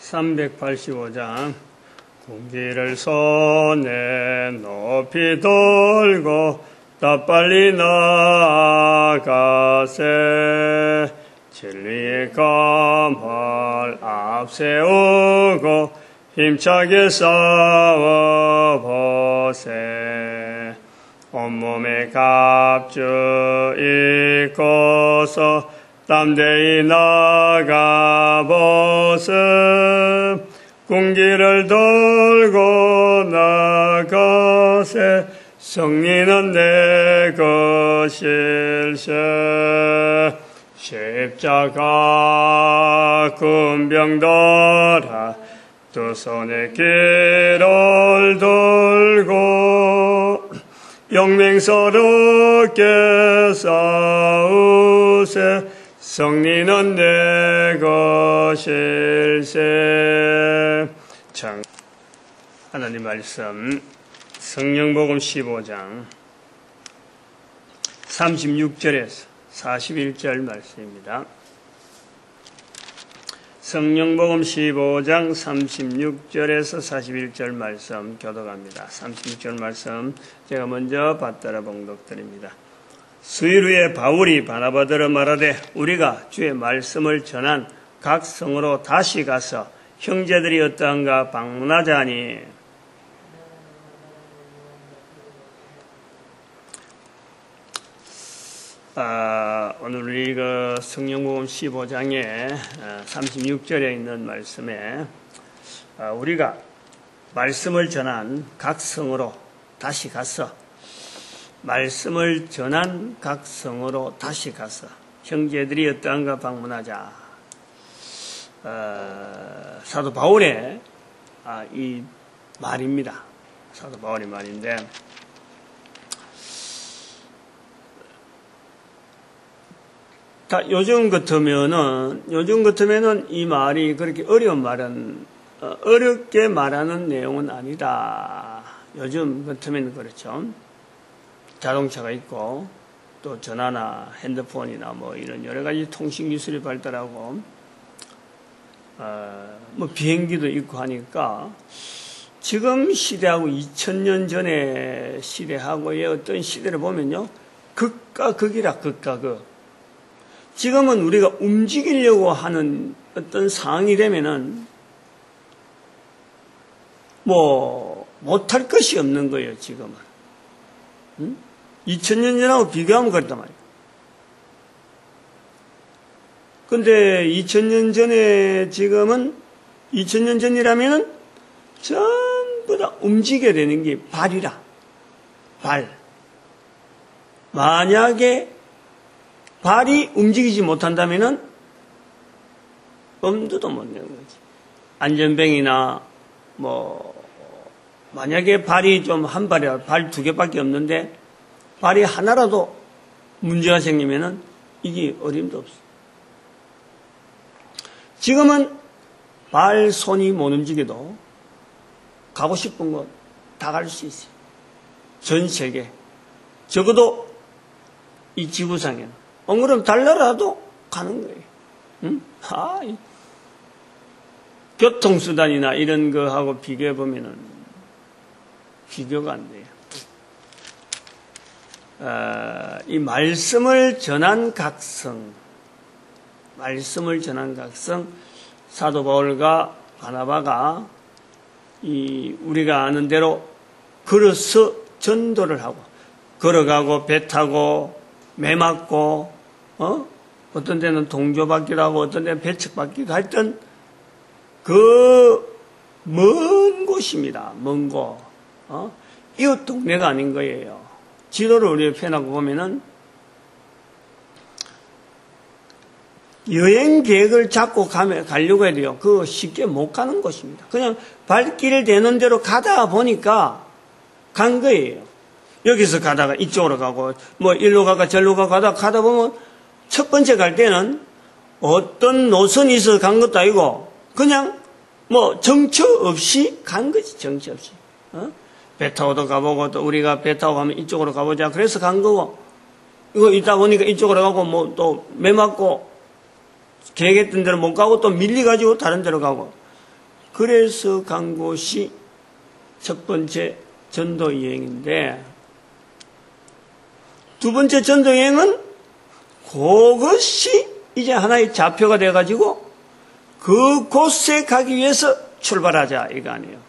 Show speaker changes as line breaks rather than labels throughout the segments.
385장 공기를 손에 높이 들고 더 빨리 나아가세 진리의 검을 앞세우고 힘차게 싸워보세 온몸에 갑주 입고서 담대히 나가보세 군기를 들고 나가세 승리는 내 것일세 십자가 군병들아 두 손에 길을 들고 영맹스럽게 싸우세 승리는 내 것일세. 하나님 말씀 성령복음 15장 36절에서 41절 말씀입니다. 성령복음 15장 36절에서 41절 말씀 교독합니다. 36절 말씀 제가 먼저 받들어 봉독드립니다. 수일 후에 바울이 바나바더러 말하되 우리가 주의 말씀을 전한 각 성으로 다시 가서 형제들이 어떠한가 방문하자 하니 오늘 우리 성령복음 15장에 36절에 있는 말씀에 우리가 말씀을 전한 각 성으로 다시 가서 말씀을 전한 각 성으로 다시 가서 형제들이 어떠한가 방문하자. 사도 바울의 이 말입니다. 사도 바울의 말인데 요즘 같으면은 이 말이 그렇게 어렵게 말하는 내용은 아니다. 요즘 같으면 그렇죠. 자동차가 있고 또 전화나 핸드폰이나 뭐 이런 여러 가지 통신 기술이 발달하고 뭐 비행기도 있고 하니까 지금 시대하고 2000년 전의 시대하고의 어떤 시대를 보면요. 극과 극이라 극과 극. 지금은 우리가 움직이려고 하는 어떤 상황이 되면은 뭐 못할 것이 없는 거예요. 지금은. 2000년 전하고 비교하면 그렇단 말이에요. 근데 2000년 전에 지금은 2000년 전이라면은 전부 다 움직여야 되는 게 발이라. 발. 만약에 발이 움직이지 못한다면은 엄두도 못 내는 거지. 안전뱅이나 뭐 만약에 발이 좀 한 발이라 발 두 개밖에 없는데 발이 하나라도 문제가 생기면은 이게 어림도 없어. 지금은 발, 손이 못 움직여도 가고 싶은 곳 다 갈 수 있어요. 전 세계. 적어도 이 지구상에는. 그럼 달나라도 가는 거예요. 응? 교통수단이나 이런 거하고 비교해보면은 비교가 안 돼요. 이 말씀을 전한 각성, 사도 바울과 바나바가 우리가 아는 대로 걸어서 전도를 하고, 걸어가고, 배 타고, 매 맞고, 어떤 데는 동조받기도 하고, 어떤 데는 배척받기도 했던 그 먼 곳입니다. 먼 곳. 이웃 동네가 아닌 거예요. 지도를 우리가 펴놓고 보면은 여행 계획을 잡고 가려고 해야 돼요. 그거 쉽게 못 가는 곳입니다. 그냥 발길 되는 대로 가다 보니까 간 거예요. 여기서 가다가 이쪽으로 가고 뭐 일로 가가 절로 가다 보면 첫 번째 갈 때는 어떤 노선이 있어서 간 것도 아니고 그냥 뭐 정처 없이 간 거지. 정처 없이. 배 타고도 가보고 또 우리가 배 타고 가면 이쪽으로 가보자 그래서 간 거고 이거 있다 보니까 이쪽으로 가고 뭐 또 매 맞고 계획했던 대로 못 가고 또 밀려가지고 다른 데로 가고 그래서 간 곳이 첫 번째 전도 여행인데, 두 번째 전도 여행은 그것이 이제 하나의 좌표가 돼가지고 그곳에 가기 위해서 출발하자 이거 아니에요.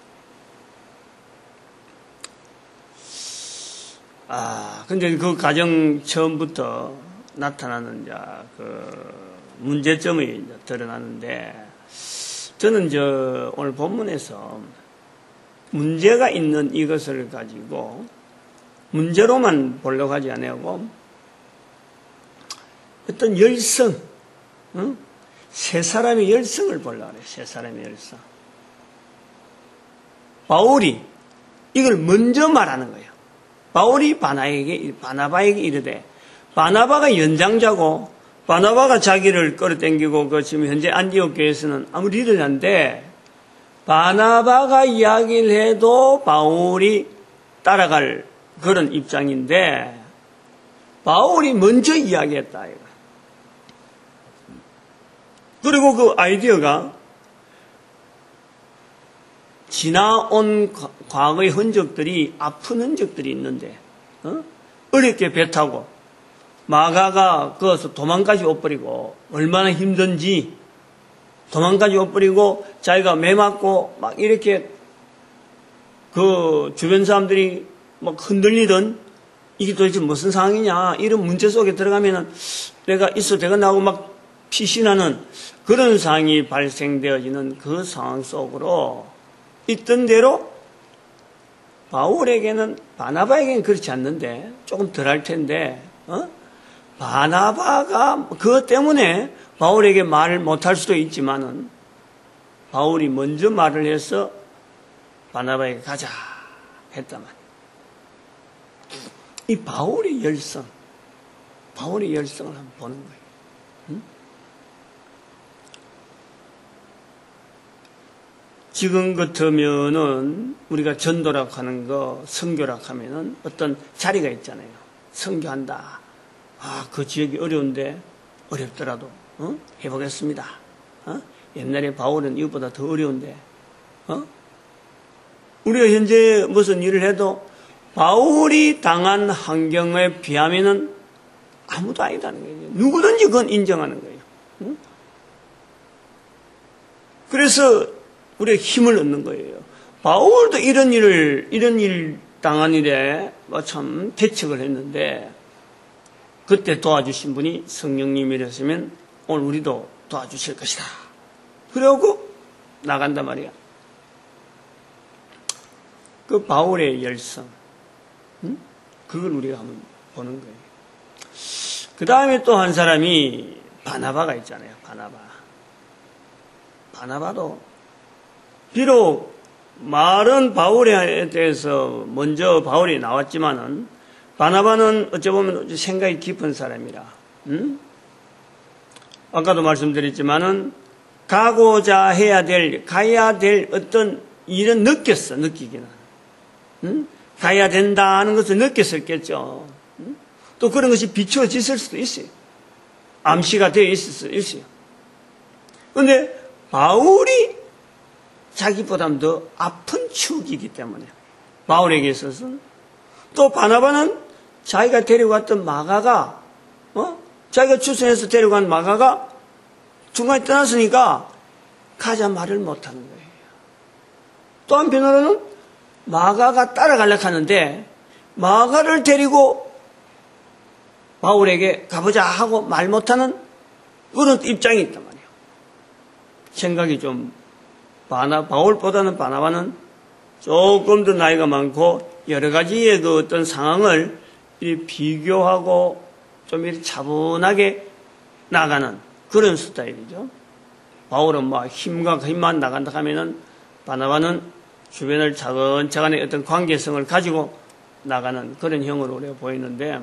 근데 그 과정 처음부터 나타나는 그 문제점이 이제 드러나는데, 저는 오늘 본문에서 문제가 있는 이것을 가지고 문제로만 보려고 하지 않고 어떤 열성, 세 사람의 열성을 보려고 해요. 세 사람의 열성. 바울이 이걸 먼저 말하는 거예요. 바울이 바나바에게 이르되, 바나바가 연장자고 바나바가 자기를 끌어당기고 지금 현재 안디옥 교회에서는 아무 리더인데, 바나바가 이야기를 해도 바울이 따라갈 그런 입장인데, 바울이 먼저 이야기했다 이거. 그리고 그 아이디어가 지나온 과거의 흔적들이, 아픈 흔적들이 있는데, 어렵게 배 타고 마가가 거기서 도망까지 옷버리고 얼마나 힘든지, 도망까지 옷버리고 자기가 매 맞고 막 이렇게 그 주변 사람들이 막 흔들리던, 이게 도대체 무슨 상황이냐, 이런 문제 속에 들어가면은 내가 있어도 되겠나 하고 막 피신하는 그런 상황이 발생되어지는 그 상황 속으로 있던 대로 바울에게는, 바나바에게는 그렇지 않는데 조금 덜할 텐데, 바나바가 그것 때문에 바울에게 말을 못할 수도 있지만은 바울이 먼저 말을 해서 바나바에게 가자 했다만, 이 바울의 열성을 한번 보는 거예요. 지금 같으면은 우리가 전도라고 하는 거, 선교라고 하면은 어떤 자리가 있잖아요. 선교한다. 그 지역이 어려운데, 어렵더라도 해보겠습니다. 옛날에 바울은 이것보다 더 어려운데, 우리가 현재 무슨 일을 해도 바울이 당한 환경에 비하면은 아무도 아니다는 거예요. 누구든지 그건 인정하는 거예요. 그래서 우리가 힘을 얻는 거예요. 바울도 이런 일 당한 일에 참 대책을 했는데, 그때 도와주신 분이 성령님이랬으면 오늘 우리도 도와주실 것이다. 그러고 나간단 말이야. 그 바울의 열성, 그걸 우리가 한번 보는 거예요. 그 다음에 또 한 사람이 바나바가 있잖아요. 바나바도 비록 말은 바울에 대해서 먼저 바울이 나왔지만은, 바나바는 어찌 보면 생각이 깊은 사람이라, 아까도 말씀드렸지만은 가야 될 어떤 일은 느끼기는, 가야 된다 하는 것을 느꼈었겠죠. 또 그런 것이 비추어졌을 수도 있어요. 암시가 되어 있을 수도 있어요. 그런데 바울이 자기보다 더 아픈 축이기 때문에, 바울에게 있어서는, 또 바나바는 자기가 데려갔던 마가가, 자기가 추천해서 데려간 마가가 중간에 떠났으니까 가자 말을 못하는 거예요. 또 한편으로는 마가가 따라가려고 하는데, 마가를 데리고 바울에게 가보자 하고 말 못하는 그런 입장이 있단 말이에요. 생각이 좀, 바울보다는 바나바는 조금 더 나이가 많고 여러 가지의 그 어떤 상황을 비교하고 좀 이렇게 차분하게 나가는 그런 스타일이죠. 바울은 힘만 나간다 하면은, 바나바는 주변을 차근차근히 어떤 관계성을 가지고 나가는 그런 형으로 우리가 보이는데,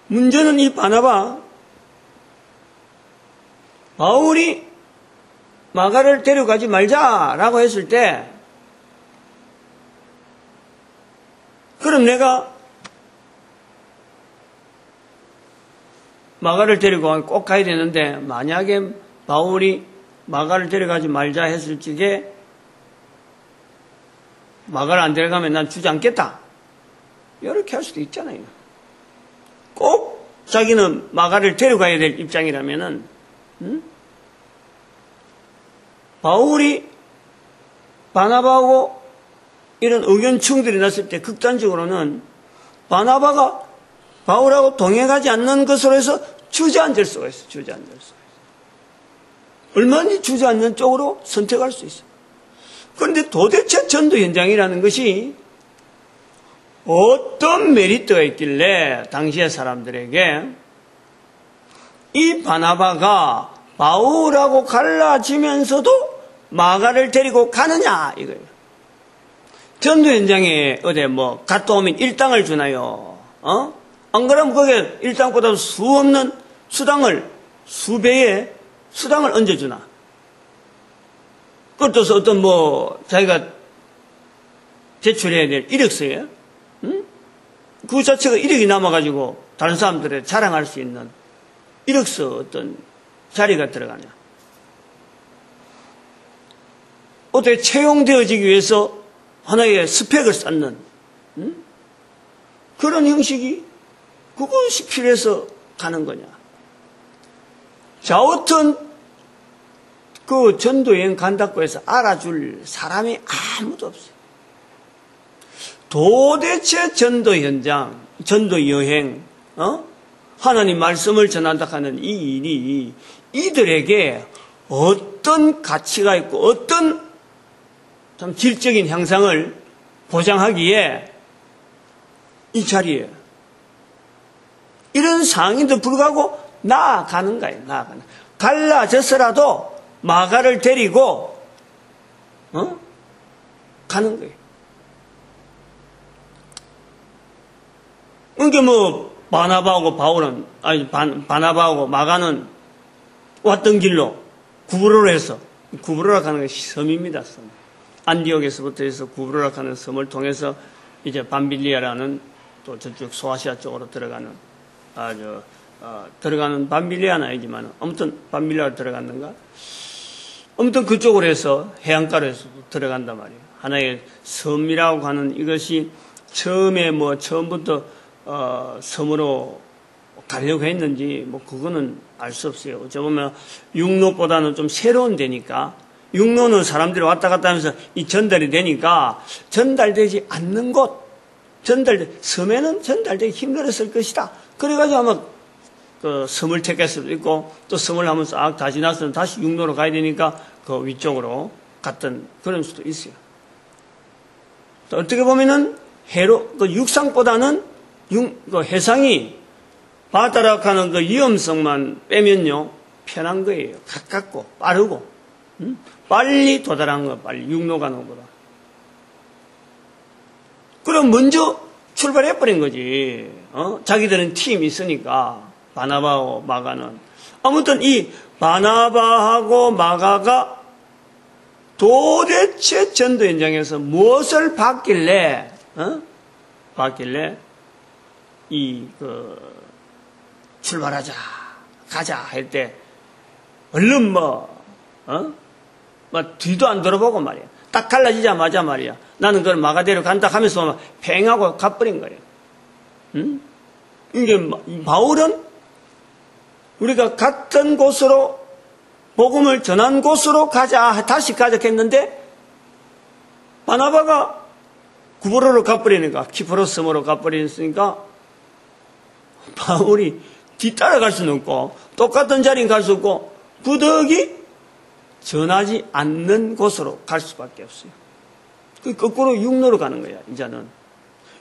문제는 이 바울이 마가를 데려가지 말자라고 했을 때, 그럼 내가 마가를 데리고 꼭 가야 되는데, 만약에 바울이 마가를 데려가지 말자 했을 적에 마가를 안 데려가면 난 주지 않겠다. 이렇게 할 수도 있잖아요. 꼭 자기는 마가를 데려가야 될 입장이라면은, 바울이 바나바하고 이런 의견 충돌이 났을 때 극단적으로는 바나바가 바울하고 동행하지 않는 것으로 해서 주저앉을 수가 있어요. 주저앉을 수가 있어요. 얼마든지 주저앉는 쪽으로 선택할 수 있어요. 그런데 도대체 전도 현장이라는 것이 어떤 메리트가 있길래 당시의 사람들에게 이 바나바가 바울하고 갈라지면서도 마가를 데리고 가느냐 이거예요. 전도 현장에 어디 뭐 갔다 오면 일당을 주나요? 안 그러면 거기에 일당보다 수 없는 수배의 수당을 얹어주나? 그것도 어떤 뭐 자기가 제출해야 될 이력서에 그 자체가 이력이 남아가지고 다른 사람들에 자랑할 수 있는 이력서 어떤 자리가 들어가냐? 어떻게 채용되어지기 위해서 하나의 스펙을 쌓는 그런 형식이 그것이 필요해서 가는 거냐? 자우튼 그 전도여행 간다고 해서 알아줄 사람이 아무도 없어요. 도대체 전도 현장, 전도 여행, 하나님 말씀을 전한다 하는 이 일이 이들에게 어떤 가치가 있고 어떤 참 질적인 향상을 보장하기에 이 자리에 이런 상황인데도 불구하고 나아가는 거예요. 나아가는. 갈라져서라도 마가를 데리고 가는 거예요. 그러니까 뭐 바나바하고 바울은 바나바하고 마가는 왔던 길로 구브로로 해서 구브로라 가는 것이 섬입니다. 섬. 안디옥에서부터 해서 구브로라 가는 섬을 통해서 이제 밤빌리아라는 또 저쪽 소아시아 쪽으로 들어가는 들어가는 밤빌리아는 아니지만 아무튼 밤빌리아로 들어갔는가? 아무튼 그쪽으로 해서 해안가로 해서 들어간단 말이에요. 하나의 섬이라고 하는 이것이 처음에 뭐 처음부터 섬으로 가려고 했는지 뭐 그거는 알 수 없어요. 어쩌 보면 육로보다는 좀 새로운 데니까 육로는 사람들이 왔다 갔다 하면서 이 전달이 되니까 전달되지 않는 곳 섬에는 전달되기 힘들었을 것이다. 그래가지고 아마 그 섬을 택했을 수도 있고 또 섬을 한번 싹 다 지나서 다시 육로로 가야 되니까 그 위쪽으로 갔던 그런 수도 있어요. 또 어떻게 보면은 그 육상보다는 그 해상이 바다라 하는 그 위험성만 빼면요 편한 거예요. 가깝고 빠르고 빨리 도달한 거 빨리 육로 가는 것보다. 그럼 먼저 출발해버린 거지. 자기들은 팀이 있으니까 바나바하고 마가는. 아무튼 이 바나바하고 마가가 도대체 전도 현장에서 무엇을 받길래 출발하자 가자 할 때 얼른 뒤도 안 돌아보고 말이야. 딱 갈라지자마자 말이야. 나는 그걸 마가대로 간다 하면서 막 팽하고 가버린 거예요. 이게 바울은 우리가 같은 곳으로 복음을 전한 곳으로 다시 가자 했는데 바나바가 구브로로 가버리니까 키프로섬으로 가버리니까 바울이 뒤따라갈 수는 없고 똑같은 자리에 갈 수 없고 부득이 전하지 않는 곳으로 갈 수밖에 없어요. 거꾸로 육로로 가는 거야. 이제는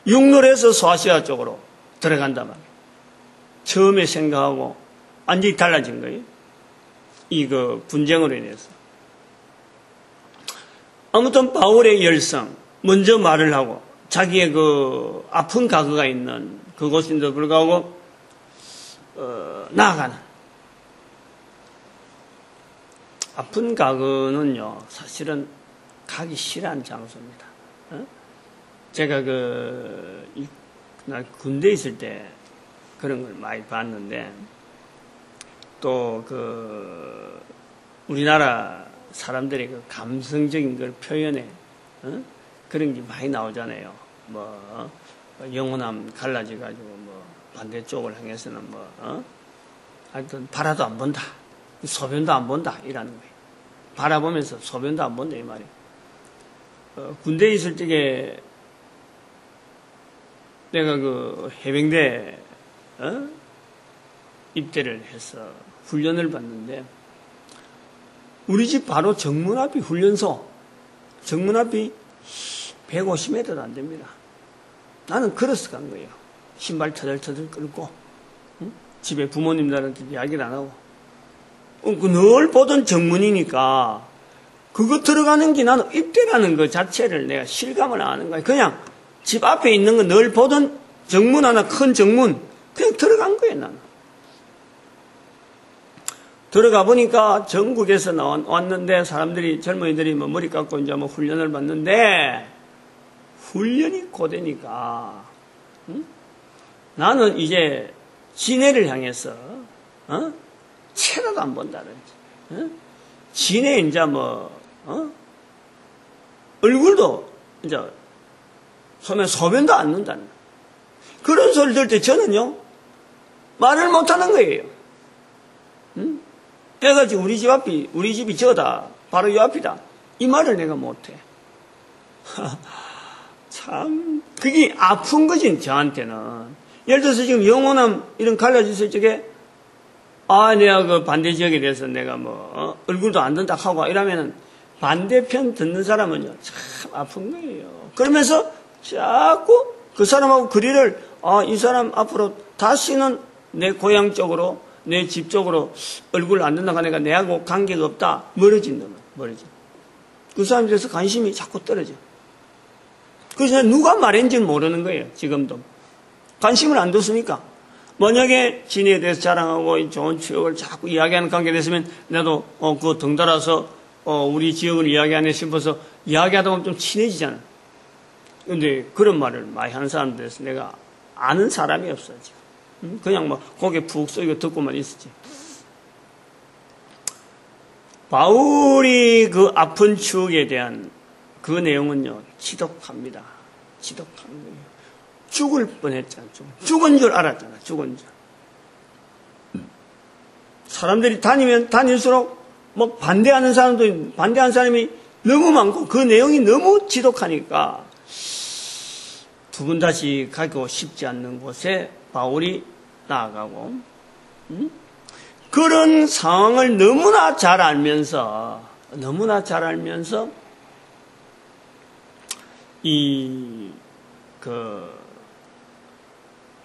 육로로 해서 소아시아 쪽으로 들어간단 말이에요. 처음에 생각하고 완전히 달라진 거예요. 이 분쟁으로 인해서. 아무튼 바울의 열성, 먼저 말을 하고 자기의 아픈 과거가 있는 그곳인데도 불구하고 나아가는. 아픈 과거는요 사실은 가기 싫어하는 장소입니다. 제가 나 군대에 있을 때 그런 걸 많이 봤는데 또 우리나라 사람들의 그 감성적인 걸 표현해, 그런 게 많이 나오잖아요. 뭐, 영혼함 갈라져가지고, 뭐, 반대쪽을 향해서는 뭐, 하여튼, 바라도 안 본다. 소변도 안 본다. 이라는 거예요. 바라보면서 소변도 안 본다. 이 말이에요. 군대에 있을 적에, 내가 그 해병대, 입대를 해서 훈련을 받는데, 우리 집 바로 정문 앞이 훈련소, 정문 앞이 150m도 안 됩니다. 나는 걸어서 간 거예요. 신발 터덜터덜 끌고, 집에 부모님들한테 이야기를 안 하고. 늘 보던 정문이니까, 그거 들어가는 게 나는 입대라는 것 자체를 내가 실감을 안 하는 거예요. 그냥 집 앞에 있는 거 늘 보던 정문 하나, 큰 정문, 그냥 들어간 거예요, 나는. 들어가 보니까 전국에서 왔는데 사람들이, 젊은이들이 뭐 머리 깎고 이제 뭐 훈련을 받는데, 훈련이 고되니까, 나는 이제 진해를 향해서, 채라도 안 본다든지, 진해 이제 뭐, 얼굴도 이제 소변도 안 넣는다는 그런 소리 들을 때 저는요, 말을 못 하는 거예요. 그래가지고 우리 집이 저다. 바로 이 앞이다. 이 말을 내가 못해. 참, 그게 아픈 거지, 저한테는. 예를 들어서 지금 영혼함 이런 갈라졌을 적에, 내가 그 반대 지역에 대해서 내가 뭐, 얼굴도 안 든다 하고 이러면은 반대편 듣는 사람은요, 참 아픈 거예요. 그러면서 자꾸 그 사람하고 거리를, 이 사람 앞으로 다시는 내 고향 쪽으로, 내 집 쪽으로 얼굴 안 든다고 하니까 내하고 관계가 없다. 멀어진다. 그 사람에 대해서 관심이 자꾸 떨어져. 그래서 누가 말했는지는 모르는 거예요. 지금도. 관심을 안 뒀으니까. 만약에 진해에 대해서 자랑하고 좋은 추억을 자꾸 이야기하는 관계가 됐으면 나도 그거 덩달아서 우리 지역을 이야기하네 싶어서 이야기하다 보면 좀 친해지잖아. 근데 그런 말을 많이 하는 사람들에서 내가 아는 사람이 없어 지금. 그냥 뭐 고개 푹 쏘이고 듣고만 있었지. 바울이 그 아픈 추억에 대한 그 내용은요, 지독합니다. 지독한 거예요. 죽을 뻔했잖아. 죽은 줄 알았잖아. 죽은 줄. 사람들이 다니면 다닐수록 뭐 반대하는 사람이 너무 많고 그 내용이 너무 지독하니까 두 번 다시 가고 싶지 않는 곳에 바울이 나아가고, 그런 상황을 너무나 잘 알면서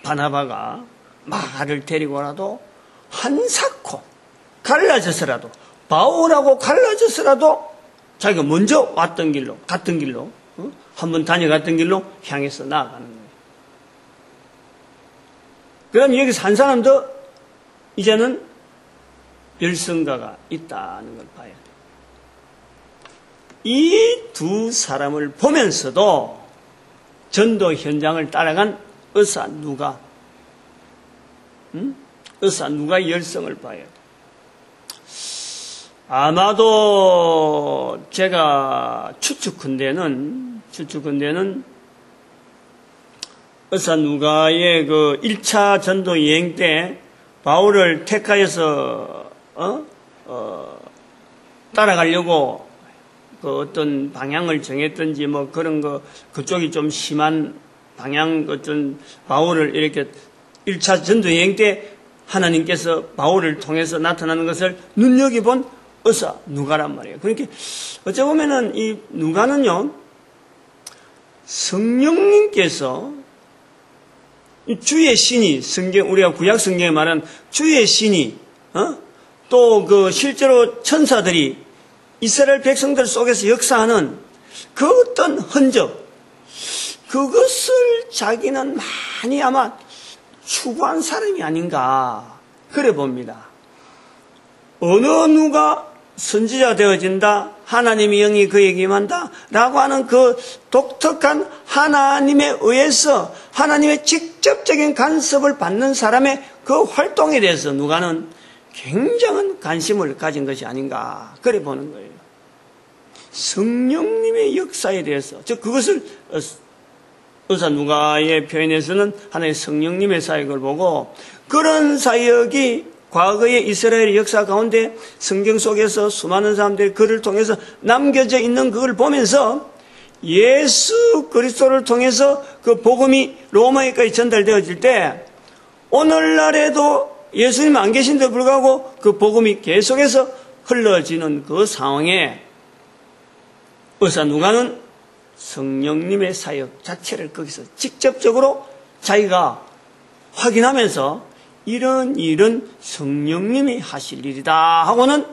바나바가 말을 데리고라도 한사코 갈라져서라도, 바울하고 갈라져서라도 자기가 먼저 왔던 길로, 갔던 길로, 한번 다녀갔던 길로 향해서 나아가는 거예요. 그럼 여기서 한 사람도 이제는 열성가가 있다는 걸 봐야 돼요. 이 두 사람을 보면서도 전도 현장을 따라간 의사 누가의 열성을 봐야 돼요. 아마도 제가 추측컨대는 의사 누가의 그 1차 전도 여행 때 바울을 택하여서 따라가려고 그 어떤 방향을 정했든지 뭐 그런 거, 그쪽이 좀 심한 방향, 어떤 바울을 이렇게 1차 전도 여행 때 하나님께서 바울을 통해서 나타나는 것을 눈여겨본 의사 누가란 말이에요. 그러니까 어찌 보면은 이 누가는요, 성령님께서 주의 신이, 우리가 구약 성경에 말한 주의 신이, 또 그 실제로 천사들이 이스라엘 백성들 속에서 역사하는 그 어떤 흔적, 그것을 자기는 많이 아마 추구한 사람이 아닌가, 그래 봅니다. 어느 누가 선지자 되어진다, 하나님의 영이 그에게 임한다 라고 하는 그 독특한 하나님에 의해서 하나님의 직접적인 간섭을 받는 사람의 그 활동에 대해서 누가는 굉장한 관심을 가진 것이 아닌가 그래 보는 거예요. 성령님의 역사에 대해서 그것을 의사 누가의 표현에서는 하나의 성령님의 사역을 보고 그런 사역이 과거의 이스라엘의 역사 가운데 성경 속에서 수많은 사람들이 그를 통해서 남겨져 있는 그걸 보면서 예수 그리스도를 통해서 그 복음이 로마에까지 전달되어질 때 오늘날에도 예수님 안 계신데도 불구하고 그 복음이 계속해서 흘러지는 그 상황에 의사 누가는 성령님의 사역 자체를 거기서 직접적으로 자기가 확인하면서 이런 일은 성령님이 하실 일이다 하고는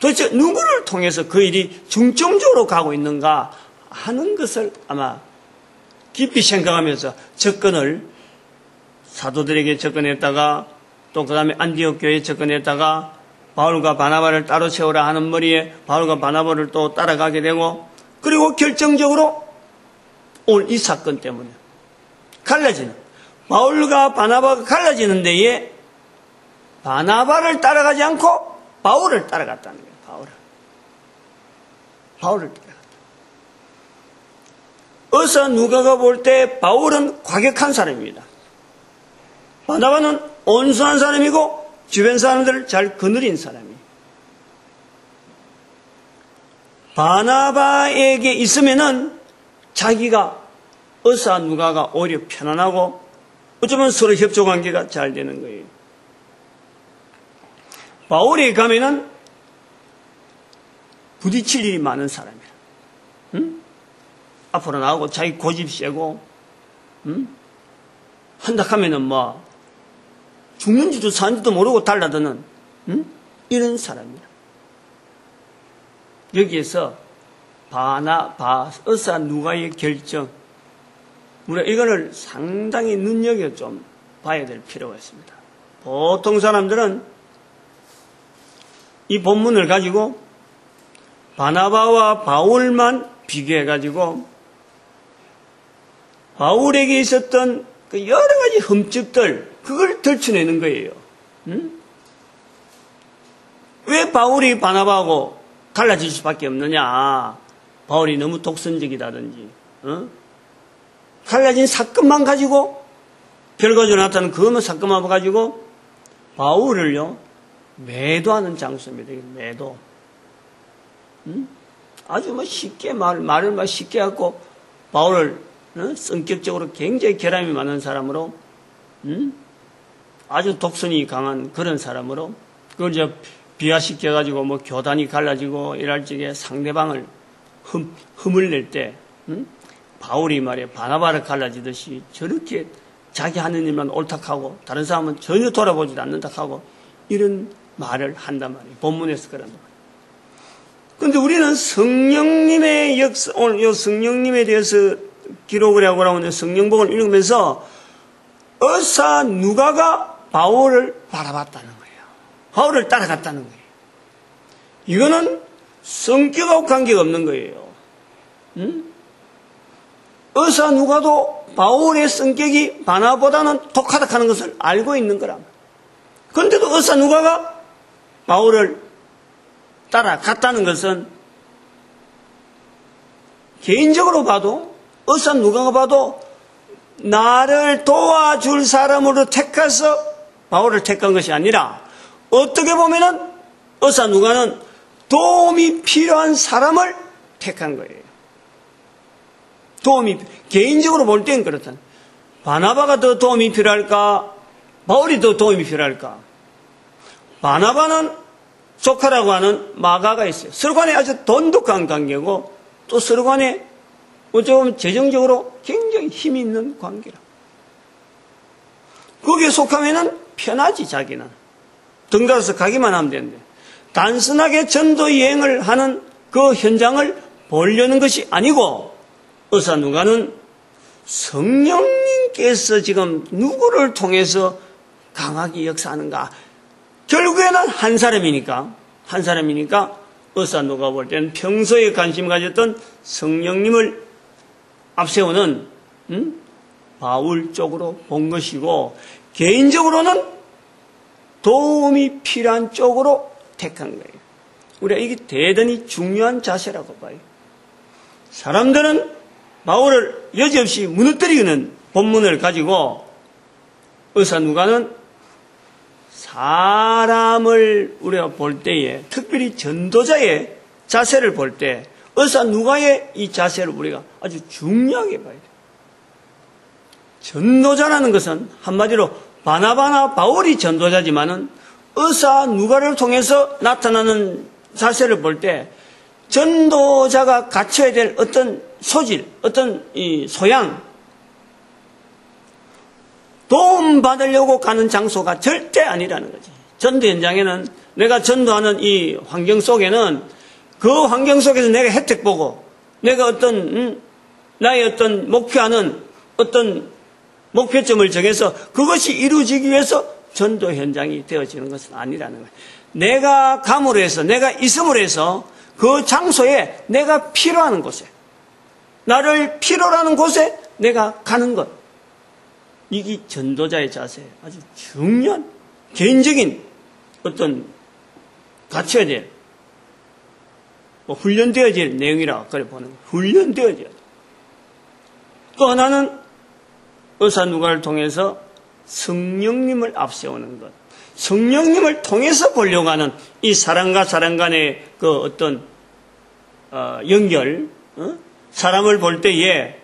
도대체 누구를 통해서 그 일이 중점적으로 가고 있는가 하는 것을 아마 깊이 생각하면서 접근을 사도들에게 접근했다가 또 그 다음에 안디옥 교회에 접근했다가 바울과 바나바를 따로 세우라 하는 머리에 바울과 바나바를 또 따라가게 되고 그리고 결정적으로 오늘 이 사건 때문에 갈라지는 바울과 바나바가 갈라지는 데에 바나바를 따라가지 않고 바울을 따라갔다는 거예요. 바울을 따라갔다. 의사 누가가 볼 때 바울은 과격한 사람입니다. 바나바는 온순한 사람이고 주변 사람들을 잘 거느린 사람이에요. 바나바에게 있으면은 자기가 의사 누가가 오히려 편안하고 어쩌면 서로 협조 관계가 잘 되는 거예요. 바울에 가면은 부딪힐 일이 많은 사람이라. 응? 앞으로 나오고 자기 고집 세고, 응? 한다 하면은 뭐 죽는지도 사는지도 모르고 달라드는, 응? 이런 사람이라. 여기에서 의사 누가의 결정, 우리가 이거를 상당히 눈여겨 좀 봐야 될 필요가 있습니다. 보통 사람들은 이 본문을 가지고 바나바와 바울만 비교해가지고 바울에게 있었던 그 여러 가지 흠집들, 그걸 들춰내는 거예요. 응? 왜 바울이 바나바하고 갈라질 수밖에 없느냐? 바울이 너무 독선적이다든지, 갈라진 사건만 가지고, 결과적으로 나타나는 그것만 사건만 가지고, 바울을요, 매도하는 장소입니다. 매도. 아주 쉽게 말을 쉽게 하고, 바울을, 성격적으로 굉장히 결함이 많은 사람으로, 아주 독선이 강한 그런 사람으로, 그걸 이제 비하시켜가지고 교단이 갈라지고 이럴 적에 상대방을 흠을 낼 때, 바울이 말이야, 바나바를 갈라지듯이 저렇게 자기 하는 일만 옳다하고 다른 사람은 전혀 돌아보지도 않는다 하고 이런 말을 한단 말이에요. 본문에서 그런 말. 그런데 우리는 성령님의 역사, 오늘 이 성령님에 대해서 기록을 하고 나오는 성령복을 읽으면서 의사 누가가 바울을 바라봤다는 거예요. 바울을 따라갔다는 거예요. 이거는 성격하고 관계가 없는 거예요. 의사 누가도 바울의 성격이 바나보다는 독하다 하는 것을 알고 있는 거라. 그런데도 의사 누가가 바울을 따라갔다는 것은 개인적으로 봐도 의사 누가가 봐도 나를 도와줄 사람으로 택해서 바울을 택한 것이 아니라 어떻게 보면은 의사 누가는 도움이 필요한 사람을 택한 거예요. 개인적으로 볼 땐 그렇다. 바나바가 더 도움이 필요할까? 바울이 더 도움이 필요할까? 바나바는 조카라고 하는 마가가 있어요. 서로 간에 아주 돈독한 관계고 또 서로 간에 어쩌면 재정적으로 굉장히 힘이 있는 관계라. 거기에 속하면은 편하지, 자기는. 등달아서 가기만 하면 되는데. 단순하게 전도 여행을 하는 그 현장을 보려는 것이 아니고, 의사 누가는 성령님께서 지금 누구를 통해서 강하게 역사하는가. 결국에는 한 사람이니까 의사 누가 볼 때는 평소에 관심 가졌던 성령님을 앞세우는 바울 쪽으로 본 것이고, 개인적으로는 도움이 필요한 쪽으로 택한 거예요. 우리가 이게 대단히 중요한 자세라고 봐요. 사람들은 바울을 여지없이 무너뜨리는 본문을 가지고 의사 누가는 사람을 우리가 볼 때에, 특별히 전도자의 자세를 볼 때 의사 누가의 이 자세를 우리가 아주 중요하게 봐야 돼요. 전도자라는 것은 한마디로 바나바나 바울이 전도자지만은 의사 누가를 통해서 나타나는 자세를 볼 때 전도자가 갖춰야 될 어떤 소질, 어떤 이 소양, 도움받으려고 가는 장소가 절대 아니라는 거지. 전도 현장에는 내가 전도하는 이 환경 속에는 그 환경 속에서 내가 혜택 보고 내가 어떤 나의 어떤 목표하는 어떤 목표점을 정해서 그것이 이루어지기 위해서 전도 현장이 되어지는 것은 아니라는 거예요. 내가 감으로 해서 내가 있음으로 해서 그 장소에 내가 필요한 곳에 나를 필요로 하는 곳에 내가 가는 것, 이게 전도자의 자세, 아주 중요한 개인적인 어떤 갖춰야 될 훈련되어질 내용이라 그래 보는 거예요. 훈련되어져야 돼. 또 하나는 의사 누가를 통해서 성령님을 앞세우는 것, 성령님을 통해서 보려고 하는 이 사람과 사람 간의 그 어떤 연결, 사람을 볼 때에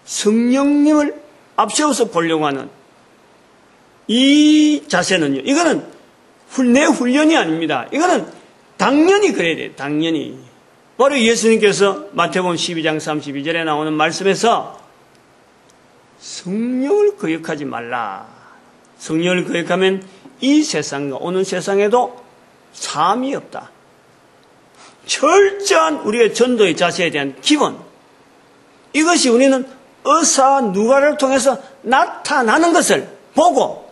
성령님을 앞세워서 보려고 하는 이 자세는요, 이거는 내 훈련이 아닙니다. 이거는 당연히 그래야 돼요. 당연히. 바로 예수님께서 마태복음 12장 32절에 나오는 말씀에서 성령을 거역하지 말라. 성령을 거역하면 이 세상과 오는 세상에도 삶이 없다. 철저한 우리의 전도의 자세에 대한 기본, 이것이 우리는 의사 누가를 통해서 나타나는 것을 보고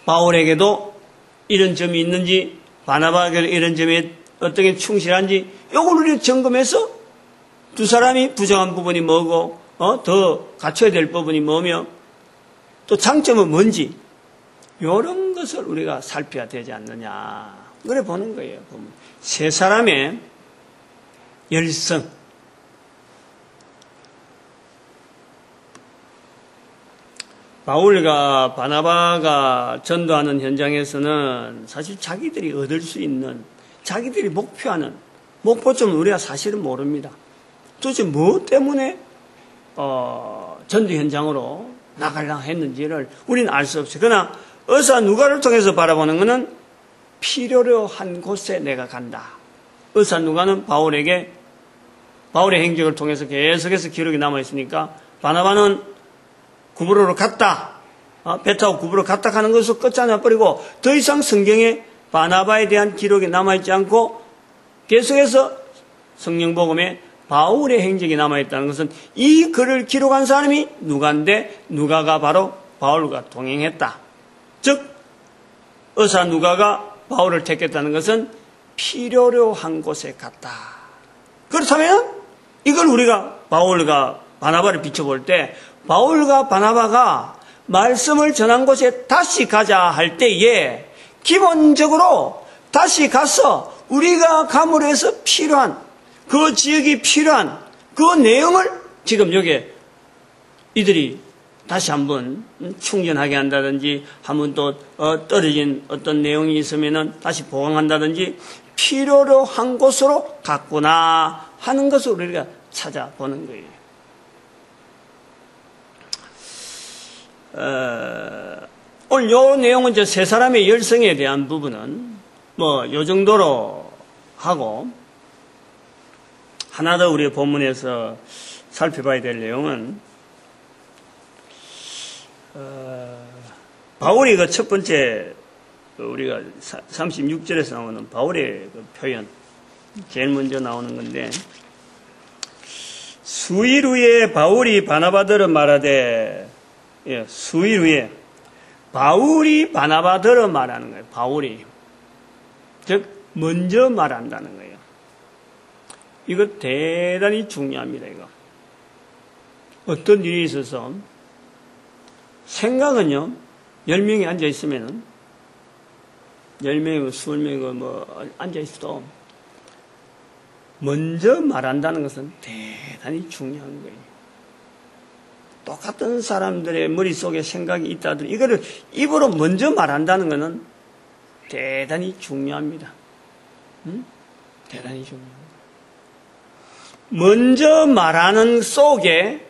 바울에게도 이런 점이 있는지 바나바에게도 이런 점이 어떻게 충실한지 이걸 우리가 점검해서 두 사람이 부정한 부분이 뭐고 더 갖춰야 될 부분이 뭐며 또 장점은 뭔지 이런 것을 우리가 살펴야 되지 않느냐 그래 보는 거예요. 세 사람의 열성, 바울과 바나바가 전도하는 현장에서는 사실 자기들이 얻을 수 있는, 자기들이 목표하는 목표점은 우리가 사실은 모릅니다. 도대체 뭐 때문에 전도 현장으로 나가려고 했는지를 우리는 알 수 없어요. 그러나 의사 누가를 통해서 바라보는 것은 필요로 한 곳에 내가 간다. 의사 누가는 바울의 행적을 통해서 계속해서 기록이 남아있으니까 바나바는 구브로로 갔다. 배 타고 구브로 갔다 하는 것을 끝장내버리고 더 이상 성경에 바나바에 대한 기록이 남아있지 않고 계속해서 성령복음에 바울의 행적이 남아있다는 것은 이 글을 기록한 사람이 누가인데 누가가 바로 바울과 동행했다. 즉 의사 누가가 바울을 택했다는 것은 필요로 한 곳에 갔다. 그렇다면 이걸 우리가 바울과 바나바를 비춰볼 때 바울과 바나바가 말씀을 전한 곳에 다시 가자 할 때에 기본적으로 다시 가서 우리가 감으로 해서 필요한 그 지역이 필요한 그 내용을 지금 여기에 이들이 다시 한번 충전하게 한다든지 한번 또 떨어진 어떤 내용이 있으면은 다시 보강한다든지 필요로 한 곳으로 갔구나 하는 것을 우리가 찾아보는 거예요. 오늘 요 내용은 이제 세 사람의 열성에 대한 부분은 요 정도로 하고 하나 더 우리 본문에서 살펴봐야 될 내용은 바울이 그 첫 번째 우리가 36절에서 나오는 바울의 그 표현 제일 먼저 나오는 건데 수일 후에 바울이 바나바더러 말하되 수일 후에 바울이 바나바더러 말하는 거예요. 바울이 즉 먼저 말한다는 거예요. 이거 대단히 중요합니다. 이거 어떤 일이 있어서 생각은요 10명이 앉아 있으면 10명이고 20명이고 뭐 앉아있어도 먼저 말한다는 것은 대단히 중요한 거예요. 똑같은 사람들의 머릿속에 생각이 있다 하더라도 이거를 입으로 먼저 말한다는 것은 대단히 중요합니다. 대단히 중요합니다. 먼저 말하는 속에,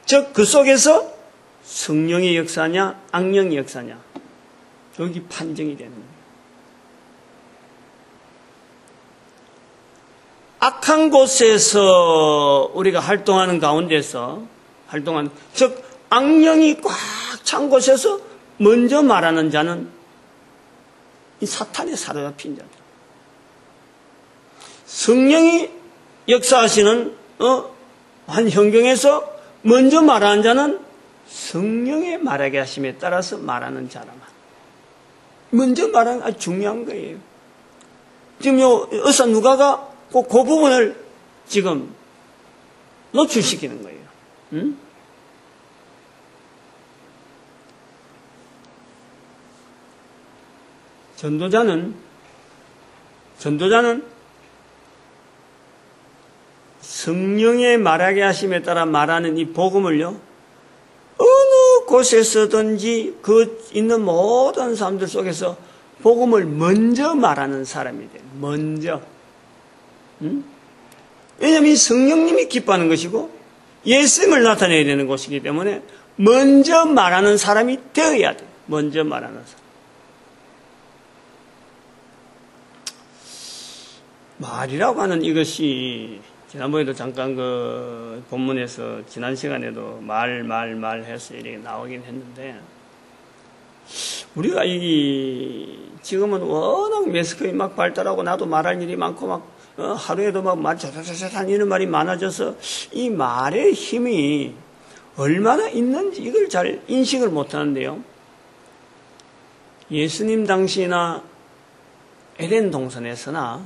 즉 그 속에서 성령의 역사냐 악령의 역사냐, 여기 판정이 되는 거예요. 악한 곳에서 우리가 활동하는 가운데서 즉 악령이 꽉 찬 곳에서 먼저 말하는 자는 이 사탄에 사로잡힌 자들. 성령이 역사하시는 한 현경에서 먼저 말하는 자는 성령의 말하게 하심에 따라서 말하는 자라만. 먼저 말하는 게 아주 중요한 거예요. 지금 의사 누가가 그 부분을 지금 노출시키는 거예요. 전도자는 성령의 말하게 하심에 따라 말하는 이 복음을요, 어느 곳에서든지 그 있는 모든 사람들 속에서 복음을 먼저 말하는 사람이 돼요. 먼저. 왜냐하면 이 성령님이 기뻐하는 것이고 예수님을 나타내야 되는 것이기 때문에 먼저 말하는 사람이 되어야 돼요. 먼저 말하는 사람. 말이라고 하는 이것이 지난번에도 잠깐 그 본문에서 지난 시간에도 말 해서 이렇게 나오긴 했는데, 우리가 지금은 워낙 매스컴이 막 발달하고 나도 말할 일이 많고 막 하루에도 막 말 자자자자 이런 말이 많아져서 이 말의 힘이 얼마나 있는지 이걸 잘 인식을 못하는데요. 예수님 당시나 에덴 동산에서나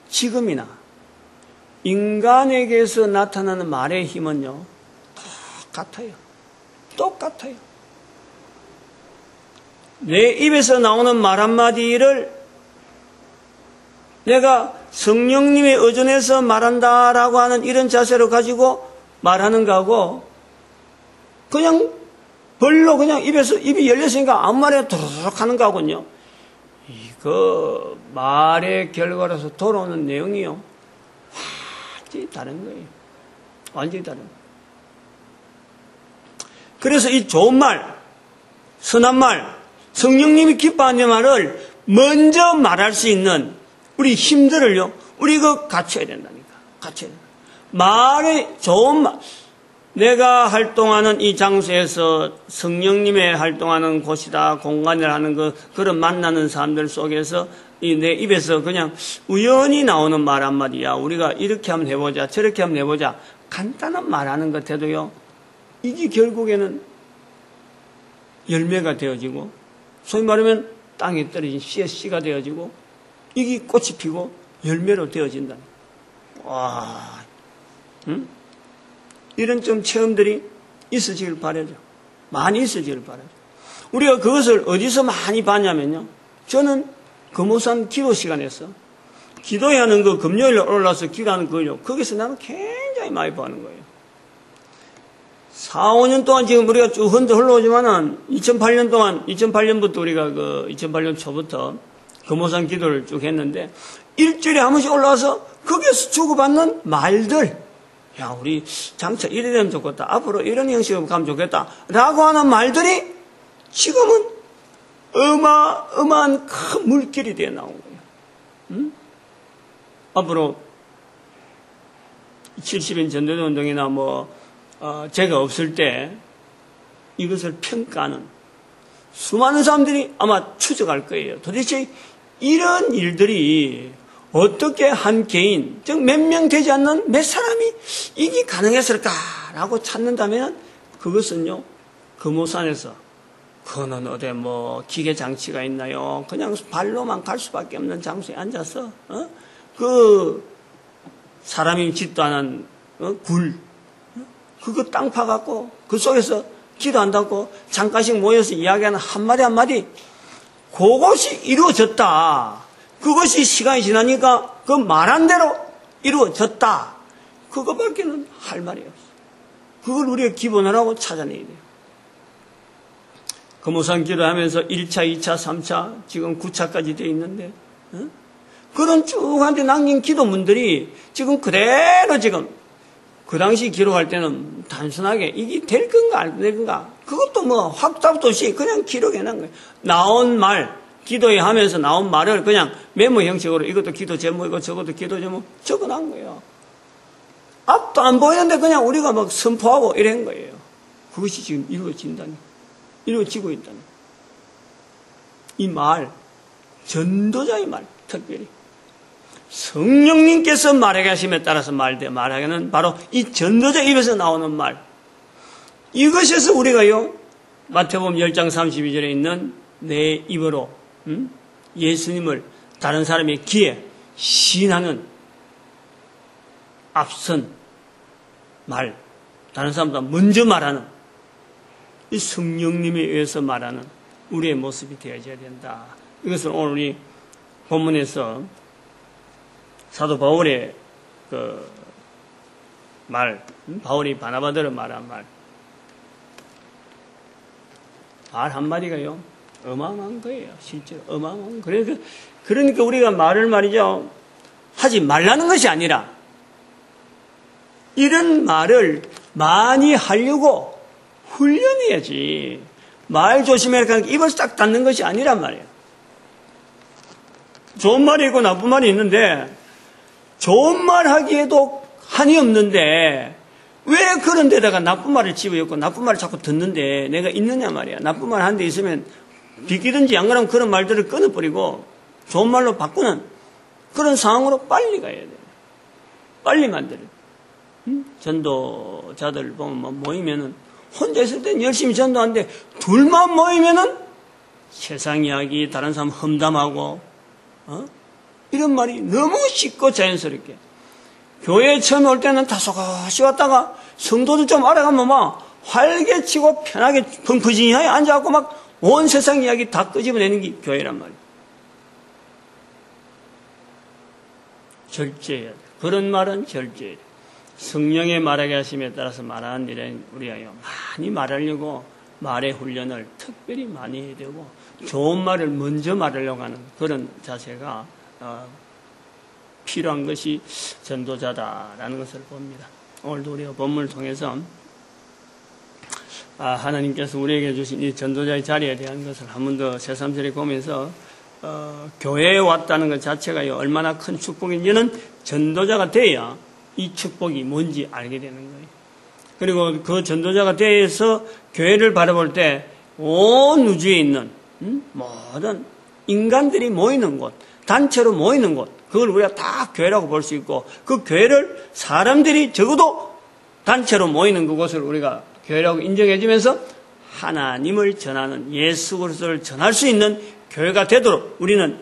지금이나 인간에게서 나타나는 말의 힘은요, 똑같아요. 내 입에서 나오는 말 한마디를 내가 성령님의 의존해서 말한다라고 하는 이런 자세로 가지고 말하는 거하고, 그냥 벌로 그냥 입이 열렸으니까 아무 말이나 도로록 하는 거하고는요, 이거 말의 결과로서 돌아오는 내용이요, 완전히 다른 거예요. 완전히 다른 거예요. 그래서 이 좋은 말, 선한 말, 성령님이 기뻐하는 말을 먼저 말할 수 있는 우리 힘들을요, 우리 갖춰야 된다니까. 갖춰야 된다. 말의 좋은 말, 내가 활동하는 이 장소에서 성령님의 활동하는 곳이다, 공간을 하는 그런 만나는 사람들 속에서 내 입에서 그냥 우연히 나오는 말 한마디야, 우리가 이렇게 한번 해보자, 저렇게 한번 해보자, 간단한 말 하는 것 해도요, 이게 결국에는 열매가 되어지고, 소위 말하면 땅에 떨어진 씨가 되어지고, 이게 꽃이 피고 열매로 되어진다. 와, 이런 좀 체험들이 있어지길 바라죠. 많이 있어지길 바라죠. 우리가 그것을 어디서 많이 봤냐면요, 저는 금호산 기도 시간에서 기도해야 하는 그 금요일에 올라서 기도하는 거요, 거기서 나는 굉장히 많이 보는 거예요. 4, 5년 동안 지금 우리가 쭉 흘러오지만은 2008년부터 우리가 2008년 초부터 금호산 기도를 쭉 했는데, 일주일에 한 번씩 올라와서 거기에서 주고받는 말들, 야, 우리 장차 이래 되면 좋겠다, 앞으로 이런 형식으로 가면 좋겠다 라고 하는 말들이 지금은 어마어마한 큰 물길이 되어 나온 거예요. 앞으로 70인 전도대 운동이나 제가 없을 때 이것을 평가하는 수많은 사람들이 아마 추적할 거예요. 도대체 이런 일들이 어떻게 한 개인, 즉 몇 명 되지 않는 몇 사람이 이게 가능했을까라고 찾는다면, 그것은요, 금호산에서 그거는 어디 기계 장치가 있나요? 그냥 발로만 갈 수밖에 없는 장소에 앉아서 그 사람이 짓도 않은 굴, 그거 땅 파갖고 그 속에서 기도한다고 잠깐씩 모여서 이야기하는 한마디 한마디, 그것이 이루어졌다. 그것이 시간이 지나니까 그 말한 대로 이루어졌다. 그것밖에는 할 말이 없어. 그걸 우리가 기본하라고 찾아내야 돼요. 금오산 기도하면서 1차, 2차, 3차, 지금 9차까지 되어 있는데, 그런 쭉 한데 남긴 기도문들이 지금 그대로 지금, 그 당시 기록할 때는 단순하게 이게 될 건가 안 될 건가, 그것도 뭐 확답도 없이 그냥 기록해 놓은 거예요. 나온 말, 기도에 하면서 나온 말을 그냥 메모 형식으로 이것도 기도 제목이고 저것도 기도 제목 적어 놓은 거예요. 앞도 안 보이는데 그냥 우리가 막 선포하고 이런 거예요. 그것이 지금 이루어지고 있다는. 이 말, 전도자의 말, 특별히. 성령님께서 말하게 하심에 따라서 말하기는 바로 이 전도자 입에서 나오는 말. 이것에서 우리가요, 마태복음 10장 32절에 있는 내 입으로, 예수님을 다른 사람의 귀에 시인하는 앞선 말, 다른 사람보다 먼저 말하는 이 성령님에 의해서 말하는 우리의 모습이 되어져야 된다. 이것을 오늘 우리 본문에서 사도 바울의 그 말, 바울이 바나바더를 말한 말 한마디가요, 어마어마한 거예요. 실제로 어마어마한 거예요. 그러니까 우리가 말을 말이죠, 하지 말라는 것이 아니라 이런 말을 많이 하려고 훈련해야지. 말 조심해라 입을 딱 닫는 것이 아니란 말이에요. 좋은 말이 있고 나쁜 말이 있는데 좋은 말 하기에도 한이 없는데 왜 그런 데다가 나쁜 말을 집어넣고 나쁜 말을 자꾸 듣는데 내가 있느냐 말이야. 나쁜 말 한 대 있으면 비키든지 안 그러면 그런 말들을 끊어버리고 좋은 말로 바꾸는 그런 상황으로 빨리 가야 돼요. 빨리 만들어요. 전도자들 보면 모이면은 혼자 있을 땐 열심히 전도하는데 둘만 모이면은 세상 이야기, 다른 사람 험담하고 이런 말이 너무 쉽고 자연스럽게. 교회에 처음 올 때는 다소곳이 왔다가 성도들 좀 알아가면 막 활개치고 편하게 펑퍼짐하게 앉아갖고 막 온 세상 이야기 다 끄집어내는 게 교회란 말이에요. 절제해야 돼. 그런 말은 절제해야 돼. 성령의 말하게 하심에 따라서 말하는 일은 우리가 많이 말하려고 말의 훈련을 특별히 많이 해야 되고 좋은 말을 먼저 말하려고 하는 그런 자세가 필요한 것이 전도자다라는 것을 봅니다. 오늘도 우리가 본문을 통해서 하나님께서 우리에게 주신 이 전도자의 자리에 대한 것을 한 번 더 새삼스레 보면서 교회에 왔다는 것 자체가 얼마나 큰 축복인지는 전도자가 돼야 이 축복이 뭔지 알게 되는 거예요. 그리고 그 전도자가 돼서 교회를 바라볼 때 온 우주에 있는 모든 인간들이 모이는 곳, 단체로 모이는 곳, 그걸 우리가 다 교회라고 볼 수 있고 그 교회를 사람들이 적어도 단체로 모이는 그곳을 우리가 교회라고 인정해주면서 하나님을 전하는 예수 그리스도를 전할 수 있는 교회가 되도록 우리는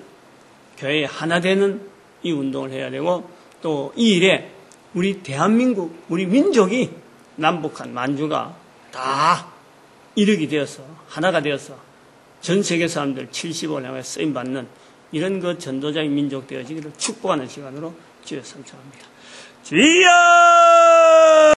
교회에 하나 되는 이 운동을 해야 되고 또 이 일에 우리 대한민국, 우리 민족이 남북한 만주가 다 이르게 되어서 하나가 되어서 전 세계 사람들 70을 향해 쓰임받는 이런 그 전도자의 민족 되어지기를 축복하는 시간으로 주여 삼창합니다. 주여!